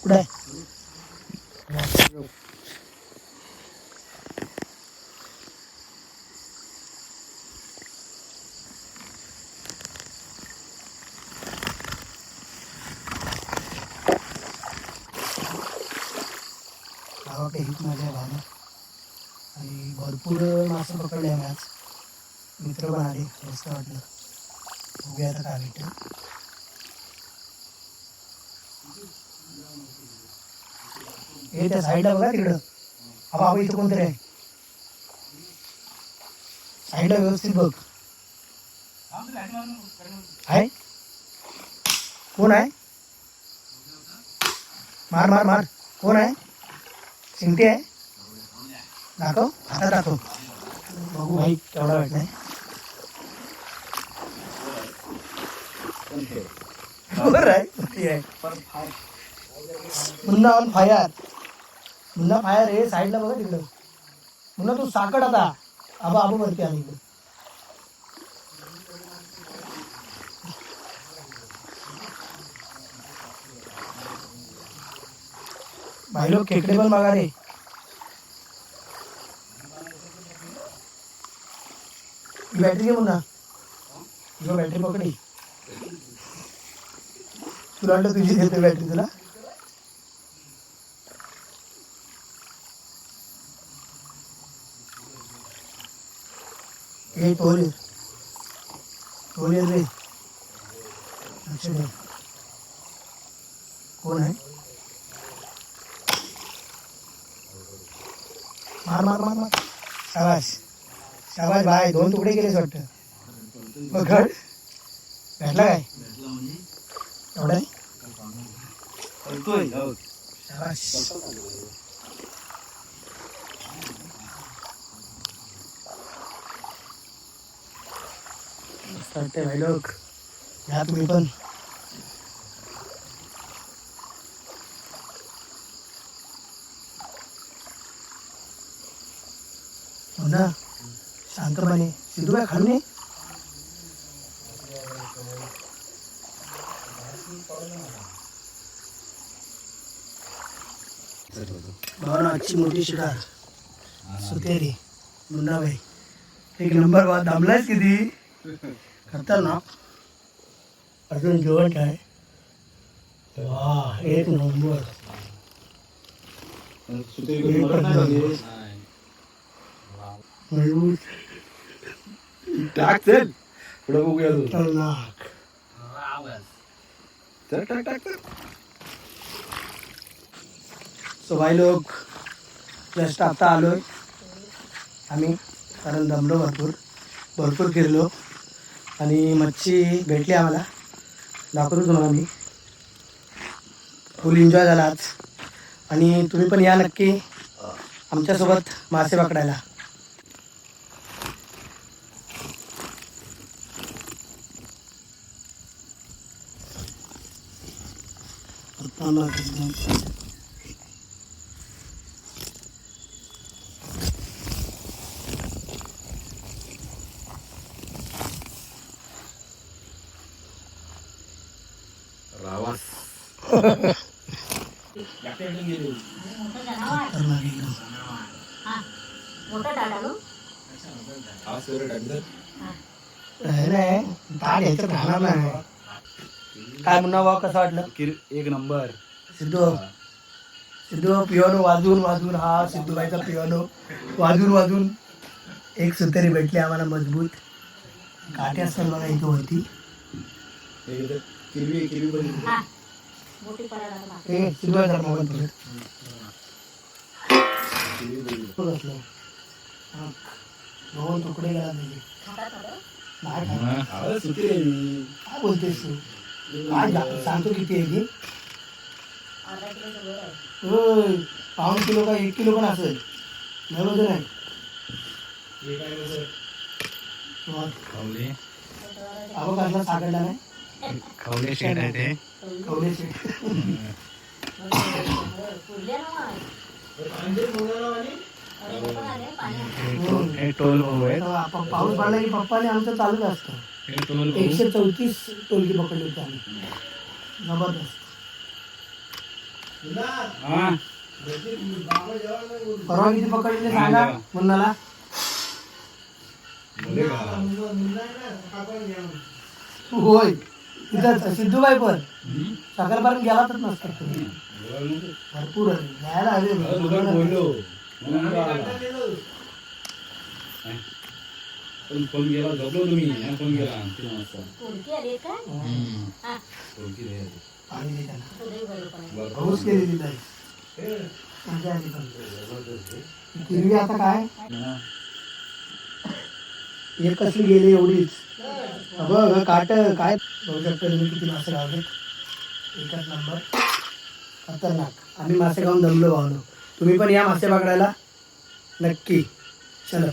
कुठं आहे? गावाकडे हीच मजा आहे भावना आणि भरपूर मासे पकडले आम्ही आज. मित्र पण आले, मस्त वाटलं. बघूया आता काय भेटेल. हे त्या साईडला बघा तिकडं. आबा इथं कोणतरी आहे. साईडला व्यवस्थित बघ. आहे कोण आहे? मार मार मार. कोण आहे? शिंगटी आहे. दाखव, हातात दाखव. बघू भाई केवढा भेटलाय. बरं आहे, मोठी आहे. Munna on fire. Munna fire हे साईडला बघा तिकडं. मुन्ना तू साकड आता. आबा आबा वरती आली इकडं. भाई लोक खेकडे पण बघा रे. ही बॅटरी घे मुन्ना. तुझं बॅटरी पकडी. तुला वाटलं तुझी देते बॅटरी तुला. हे तोल रे. लक्ष दे. कोण आहे? मार मार मार मार. शाबाश शाबाश भाई. 2 तुकडे केलेस वाटतं. बघड भेटला काय? एवढा आहे? शाबाश. मस्त वाटतंय भाई लोक. या तुम्ही पण. हो ना, शांतपणे. सिद्धू काय खालून ये. भावना आजची मोठी शिकार सुतेरी मुन्ना भाई. एक नंबर वा. दमलायच किती करता ना. अजून जेवण काय. वा एक नंबर. टाक चल पुढे बघूया तू. चल टाक टाक चल. सो भाई लोक जस्ट आता आलोय आम्ही, कारण दमलो भरपूर फिरलो आणि मच्छी भेटली आम्हाला. दाखवतो तुम्हाला मी. फुल एन्जॉय झाला आज. आणि तुम्ही पण या नक्की आमच्यासोबत मासे पकडायला. रावास नाही ताट यायचं राहणार नाही. काय म्हणा भाऊ, कसं वाटलं? एक नंबर. सिद्धू पियानो वाजवून हा सिद्धूबाईचा पियानो वाजवून एक सुतरी भेटली आम्हाला मजबूत. काटे असतात बघा इथं वरती. सिद्धूबाईचा मोबाईल दोन तुकडे गेला काय बोलतेस तू? काय सांगतो किती आहे ती? होय, 1.5 किलो का 1 किलो पण असेल. नव्वद नाही. आपण कसला साकडला नाही. खवले शेट आहे ते. खवले शेट. टोल भाऊ आहे. पाऊस पडला की पप्पाने आमचं चालूच असतं. 134 टोलकी पकडली होती आम्ही. जबरदस्त. परवा किती पकडले सांगा मुन्नाला. होय तिथं सिद्धूबाई पण सकाळपर्यंत गेला तर नसतात तुम्ही. भरपूर आहे. न्यायला आले. फोन गेला झोपलो तुम्ही फोन गेला 3 वाजता. पाणी दे त्यांना. पाऊस केलेली नाही. मजा आली पण. किरवी आता काय एक कसली गेली एवढीच. बघ काट काय बघू शकता तुम्ही किती मासे गावले. एकच नंबर खतरनाक. आम्ही मासे खाऊन दमलो भावलो. तुम्ही पण या मासे पकडायला नक्की. चलो.